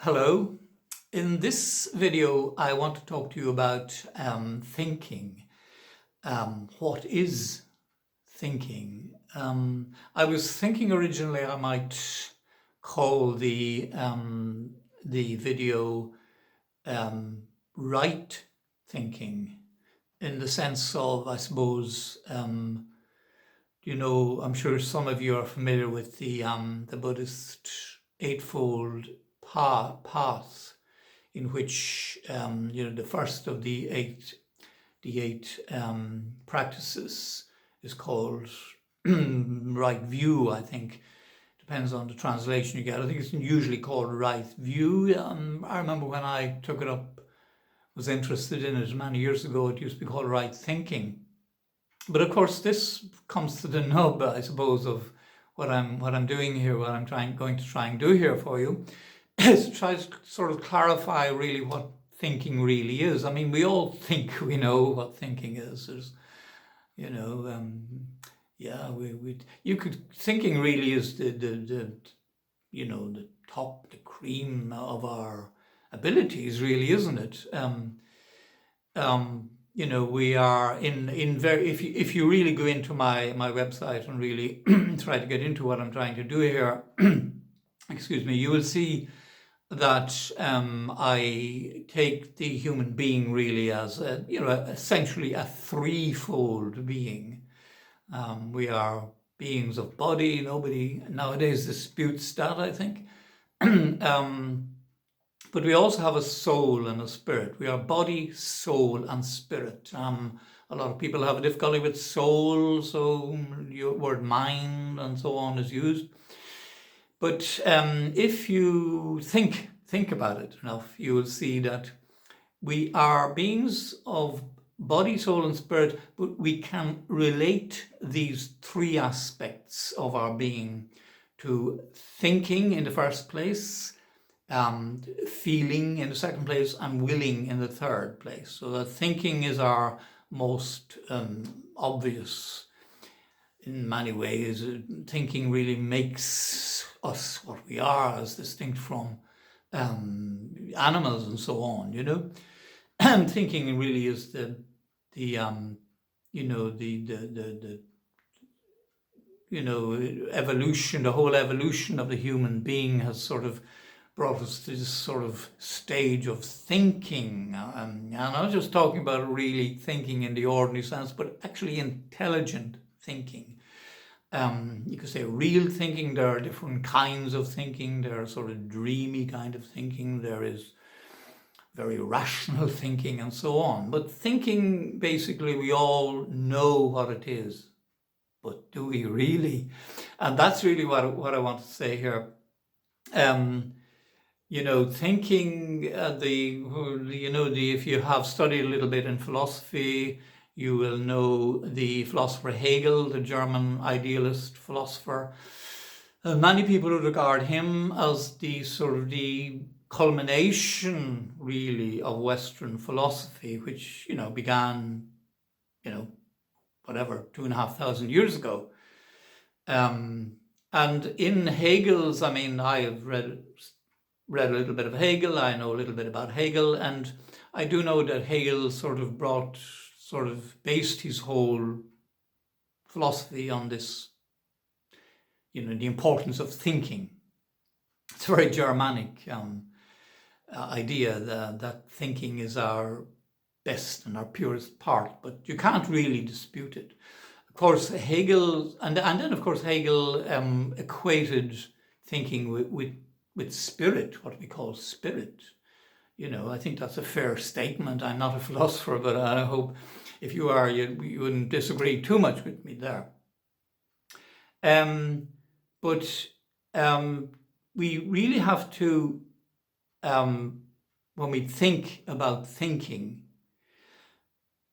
Hello. In this video, I want to talk to you about thinking. What is thinking? I was thinking originally I might call the video right thinking, in the sense of, I suppose, I'm sure some of you are familiar with the Buddhist Eightfold Path, in which the first of the eight practices is called right view. I think depends on the translation you get. I think it's usually called right view. I remember when I took it up, was interested in it many years ago. It used to be called right thinking. But of course, this comes to the nub, I suppose, of what I'm doing here, what I'm going to try and do here for you, is to try to sort of clarify really what thinking really is. I mean, we all think we know what thinking is. There's, thinking really is the top, the cream of our abilities, really, isn't it? We are in very, if you really go into my website and really try to get into what I'm trying to do here, excuse me, you will see that I take the human being really as essentially a threefold being. We are beings of body. Nobody nowadays disputes that, I think. But we also have a soul and a spirit. We are body, soul, and spirit. A lot of people have a difficulty with soul, so your word mind and so on is used. But if you think about it enough, you will see that we are beings of body, soul, and spirit, but we can relate these three aspects of our being to thinking in the first place, feeling in the second place, and willing in the third place. So that thinking is our most obvious. In many ways, thinking really makes us what we are, as distinct from animals and so on. Thinking really is the evolution. The whole evolution of the human being has sort of brought us to this sort of stage of thinking. And I'm not just talking about really thinking in the ordinary sense, but actually intelligent thinking. You could say real thinking. There are different kinds of thinking. There are sort of dreamy kind of thinking. There is very rational thinking and so on. But thinking, basically, we all know what it is. But do we really? And that's really what I want to say here. Thinking, if you have studied a little bit in philosophy, you will know the philosopher Hegel, the German idealist philosopher. Many people regard him as the culmination, really, of Western philosophy, which, began, 2,500 years ago. And in Hegel's, I have read a little bit of Hegel. I know a little bit about Hegel, and I do know that Hegel based his whole philosophy on this, the importance of thinking. It's a very Germanic idea that thinking is our best and our purest part, but you can't really dispute it. Of course, Hegel, and then of course Hegel equated thinking with spirit, what we call spirit. I think that's a fair statement. I'm not a philosopher, but I hope if you are, you wouldn't disagree too much with me there. But we really have to, when we think about thinking,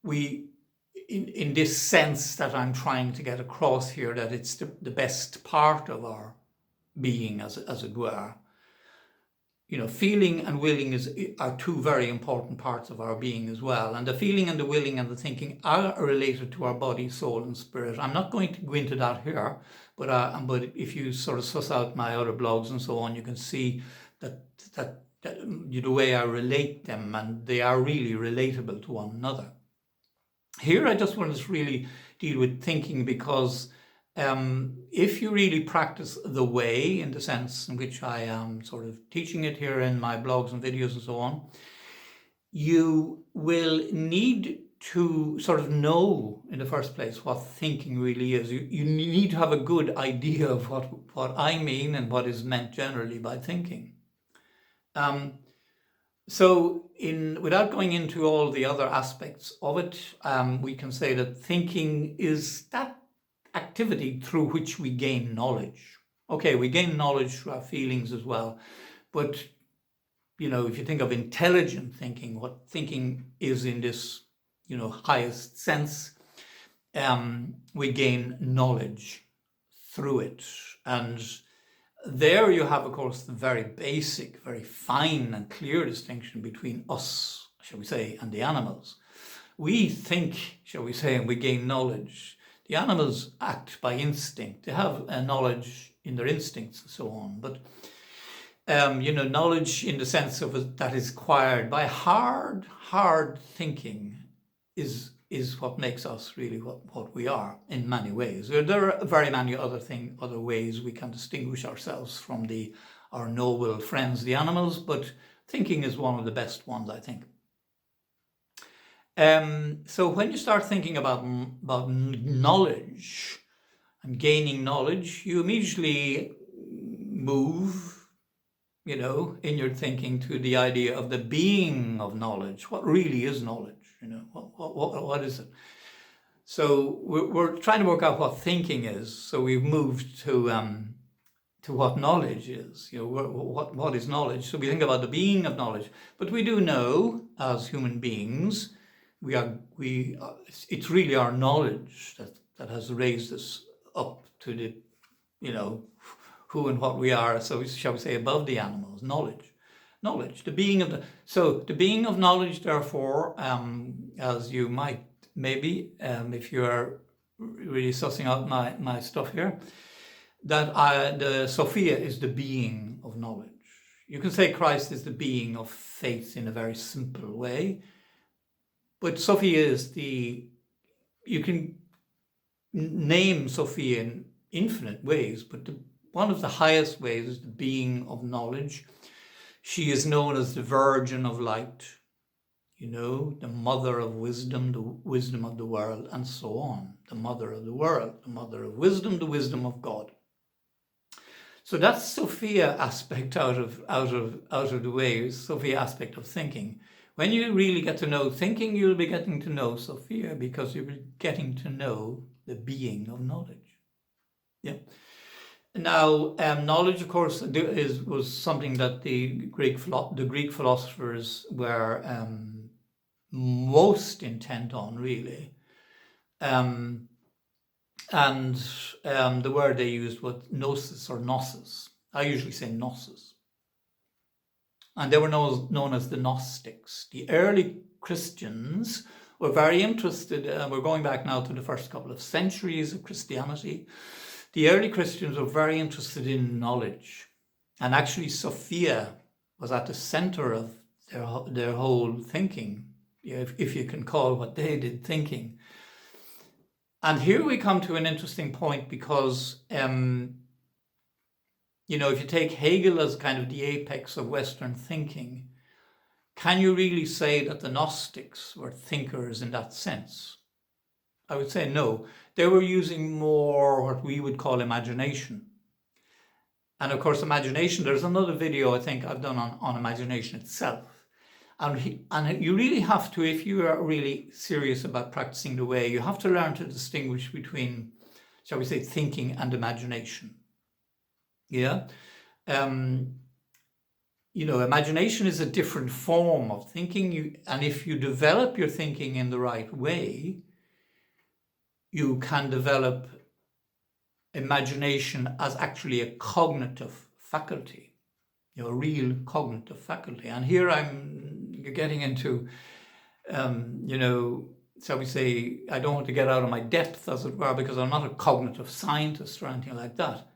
in this sense that I'm trying to get across here, that it's the best part of our being, as it were. Feeling and willing are two very important parts of our being as well. And the feeling and the willing and the thinking are related to our body, soul, and spirit. I'm not going to go into that here, but if you sort of suss out my other blogs and so on, you can see that the way I relate them, and they are really relatable to one another. Here I just want to really deal with thinking, because if you really practice the way, in the sense in which I am sort of teaching it here in my blogs and videos and so on, you will need to sort of know in the first place what thinking really is. You need to have a good idea of what I mean and what is meant generally by thinking. So without going into all the other aspects of it, we can say that thinking is that activity through which we gain knowledge. Okay, we gain knowledge through our feelings as well, but if you think of intelligent thinking, what thinking is in this highest sense, we gain knowledge through it. And there you have, of course, the very basic, very fine and clear distinction between us, shall we say, and the animals. We think, shall we say, and we gain knowledge. The animals act by instinct. They have a knowledge in their instincts and so on. But knowledge in the sense of that is acquired by hard thinking is what makes us really what we are in many ways. There are very many other ways we can distinguish ourselves from our noble friends, the animals, but thinking is one of the best ones, I think. So when you start thinking about knowledge and gaining knowledge, you immediately move in your thinking to the idea of the being of knowledge. What really is knowledge? What is it? So we're trying to work out what thinking is. So we've moved to what knowledge is. What is knowledge? So we think about the being of knowledge, but we do know as human beings, it's really our knowledge that has raised us up to the who and what we are, so shall we say, above the animals. Knowledge, the being of the being of knowledge, therefore, as you might maybe, if you are really sussing out my stuff here, that the Sophia is the being of knowledge. You can say Christ is the being of faith in a very simple way, but Sophia is you can name Sophia in infinite ways, but one of the highest ways is the being of knowledge. She is known as the Virgin of Light, the mother of wisdom, the wisdom of the world, and so on. The mother of the world, the mother of wisdom, the wisdom of God. So that's Sophia aspect out of the way, Sophia aspect of thinking. When you really get to know thinking, you'll be getting to know Sophia, because you'll be getting to know the being of knowledge. Yeah. Now, knowledge, of course, was something that the Greek philosophers were most intent on, really. And the word they used was gnosis or gnosis. I usually say gnosis. And they were known as the Gnostics. The early Christians were very interested, we're going back now to the first couple of centuries of Christianity. The early Christians were very interested in knowledge. And actually Sophia was at the center of their whole thinking, if you can call what they did thinking. And here we come to an interesting point, because if you take Hegel as kind of the apex of Western thinking, can you really say that the Gnostics were thinkers in that sense? I would say no. They were using more what we would call imagination. And of course, imagination, there's another video I think I've done on imagination itself. And you really have to, if you are really serious about practicing the way, you have to learn to distinguish between, shall we say, thinking and imagination. Yeah. Imagination is a different form of thinking. And if you develop your thinking in the right way, you can develop imagination as actually a cognitive faculty, a real cognitive faculty. And here you're getting into, shall we say, I don't want to get out of my depth, as it were, because I'm not a cognitive scientist or anything like that.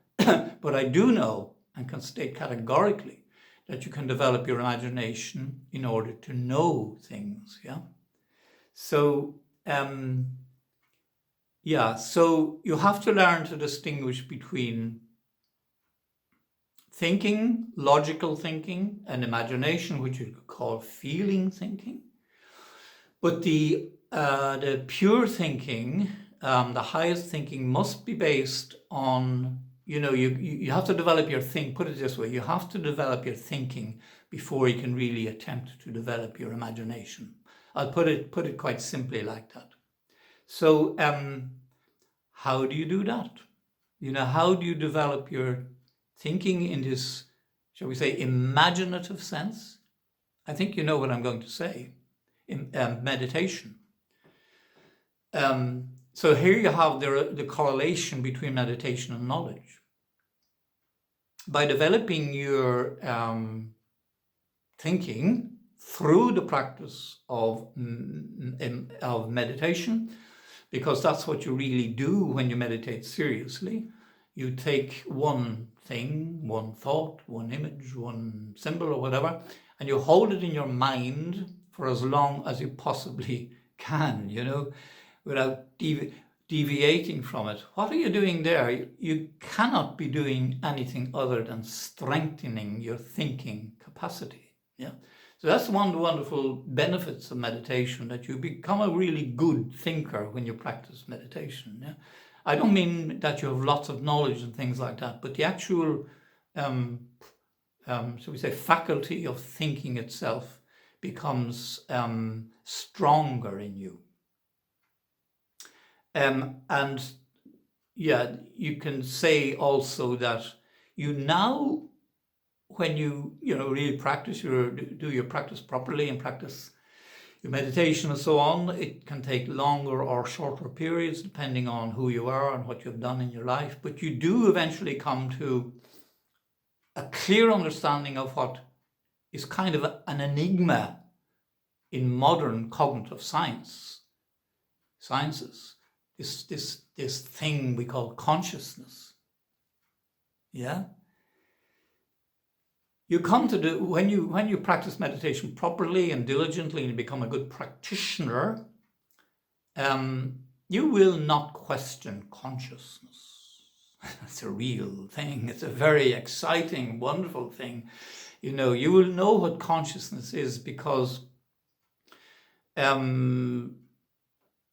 But I do know and can state categorically that you can develop your imagination in order to know things. Yeah. So, so you have to learn to distinguish between thinking, logical thinking, and imagination, which you could call feeling thinking. But the pure thinking, the highest thinking, must be based on, you have to develop your put it this way, you have to develop your thinking before you can really attempt to develop your imagination. I'll put it quite simply like that. So how do you do that? How do you develop your thinking in this, shall we say, imaginative sense? I think you know what I'm going to say. In meditation. So here you have the correlation between meditation and knowledge. By developing your thinking through the practice of meditation, because that's what you really do when you meditate seriously. You take one thing, one thought, one image, one symbol or whatever, and you hold it in your mind for as long as you possibly can, without deviating from it. What are you doing there? You cannot be doing anything other than strengthening your thinking capacity. Yeah. So that's one of the wonderful benefits of meditation, that you become a really good thinker when you practice meditation. Yeah. I don't mean that you have lots of knowledge and things like that, but the actual, so we say, faculty of thinking itself becomes stronger in you. And you can say also that you now, when you really practice, do your practice properly and practice your meditation and so on, it can take longer or shorter periods depending on who you are and what you've done in your life. But you do eventually come to a clear understanding of what is kind of an enigma in modern cognitive sciences. This thing we call consciousness. Yeah. You come to when you practice meditation properly and diligently and become a good practitioner, you will not question consciousness. It's a real thing. It's a very exciting, wonderful thing. You will know what consciousness is because in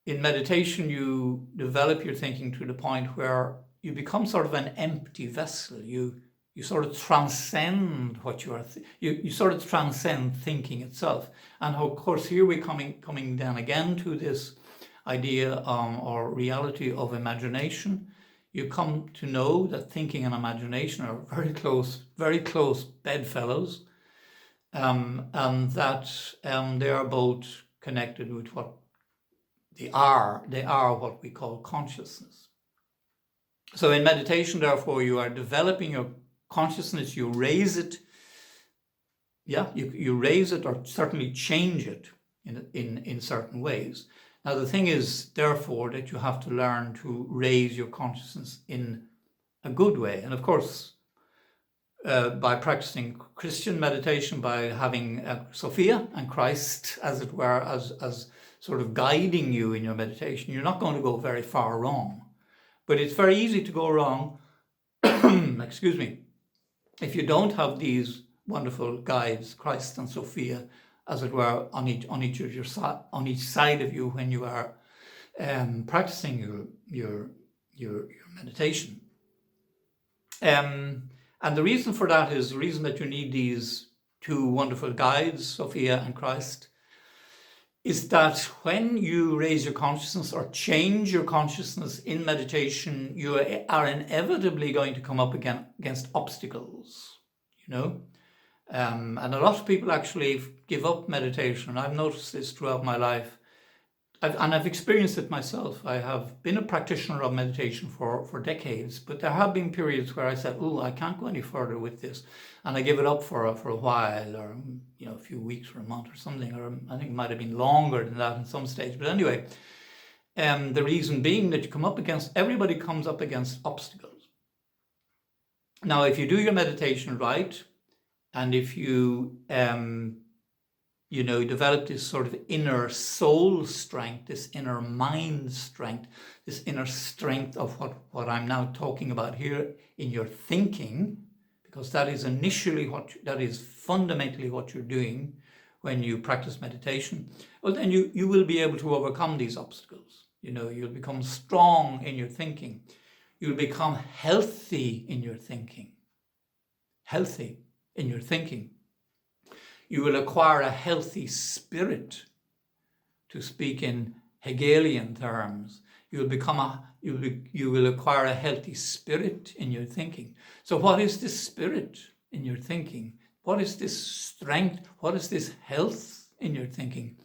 meditation you develop your thinking to the point where you become sort of an empty vessel. You sort of transcend what you are. You sort of transcend thinking itself. And of course, here we're coming down again to this idea or reality of imagination. You come to know that thinking and imagination are very close bedfellows, and that they are both connected with what they are. They are what we call consciousness. So in meditation, therefore, you are developing your consciousness. You raise it. Yeah, you raise it or certainly change it in certain ways. Now, the thing is, therefore, that you have to learn to raise your consciousness in a good way. And of course, by practicing Christian meditation, by having Sophia and Christ, as it were, as sort of guiding you in your meditation, you're not going to go very far wrong. But it's very easy to go wrong, excuse me, if you don't have these wonderful guides, Christ and Sophia, as it were, on each side of you when you are practicing your meditation. And the reason for that is the reason that you need these two wonderful guides, Sophia and Christ, is that when you raise your consciousness or change your consciousness in meditation, you are inevitably going to come up against obstacles, and a lot of people actually give up meditation. I've noticed this throughout my life. I've experienced it myself. I have been a practitioner of meditation for decades, but there have been periods where I said, I can't go any further with this. And I give it up for a while, or a few weeks or a month or something, or I think it might have been longer than that in some stage. But anyway, the reason being that everybody comes up against obstacles. Now, if you do your meditation right, And if you, develop this sort of inner soul strength, this inner mind strength, this inner strength of what I'm now talking about here in your thinking, because that is that is fundamentally what you're doing when you practice meditation, well, then you will be able to overcome these obstacles. You'll become strong in your thinking. You'll become healthy in your thinking. Healthy in your thinking. You will acquire a healthy spirit, to speak in Hegelian terms. You will acquire a healthy spirit in your thinking. So what is this spirit in your thinking? What is this strength? What is this health in your thinking?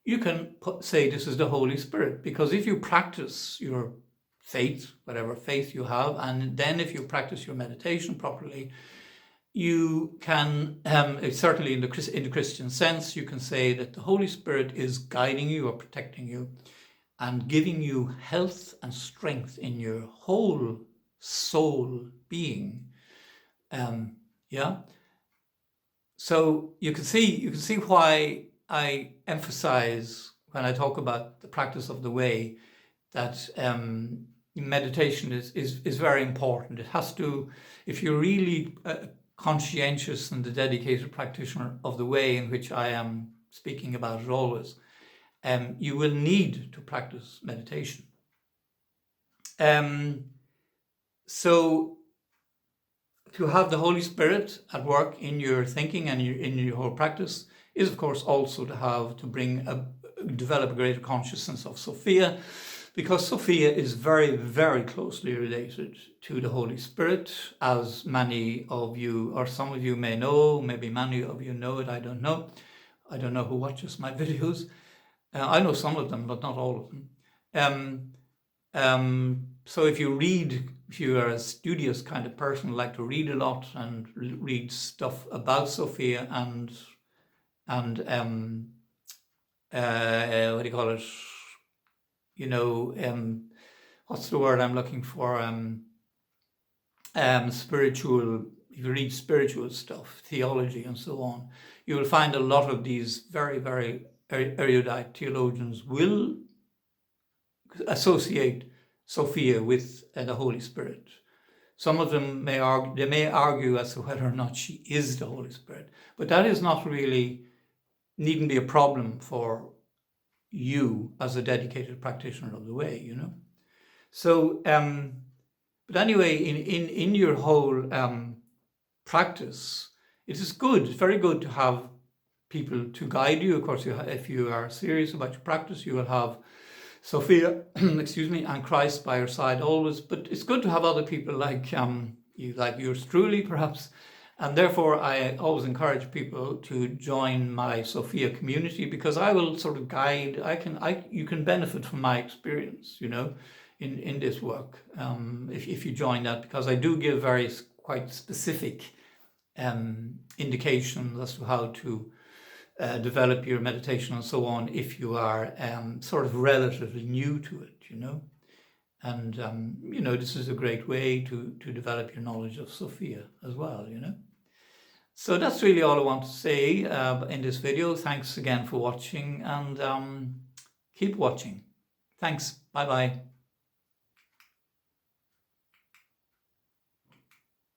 You can say this is the Holy Spirit, because if you practice your faith, whatever faith you have, and then if you practice your meditation properly, you can, certainly in the Christian sense, you can say that the Holy Spirit is guiding you or protecting you and giving you health and strength in your whole soul being. So you can see why I emphasize when I talk about the practice of the way that meditation is very important. It has to, if you're really conscientious and the dedicated practitioner of the way in which I am speaking about it always, you will need to practice meditation. So to have the Holy Spirit at work in your thinking and in your whole practice is, of course, also to develop a greater consciousness of Sophia, because Sophia is very, very closely related to the Holy Spirit, as many of you, or some of you may know, maybe many of you know it, I don't know. I don't know who watches my videos. I know some of them, but not all of them. So if you are a studious kind of person, like to read a lot and read stuff about Sophia and what do you call it? What's the word I'm looking for? Spiritual. If you read spiritual stuff, theology and so on, you will find a lot of these very, very erudite theologians will associate Sophia with the Holy Spirit. Some of them may argue as to whether or not she is the Holy Spirit, but that is not really, needn't be a problem for you as a dedicated practitioner of the way, So, but anyway, in your whole practice, it is good, very good to have people to guide you. Of course, if you are serious about your practice, you will have Sophia, and Christ by your side always. But it's good to have other people like yours truly, perhaps. And therefore, I always encourage people to join my Sophia community, because I will sort of guide. You can benefit from my experience, in this work, if you join that, because I do give quite specific indications as to how to develop your meditation and so on, if you are sort of relatively new to it, And, this is a great way to develop your knowledge of Sophia as well, So that's really all I want to say in this video. Thanks again for watching, and keep watching. Thanks. Bye-bye.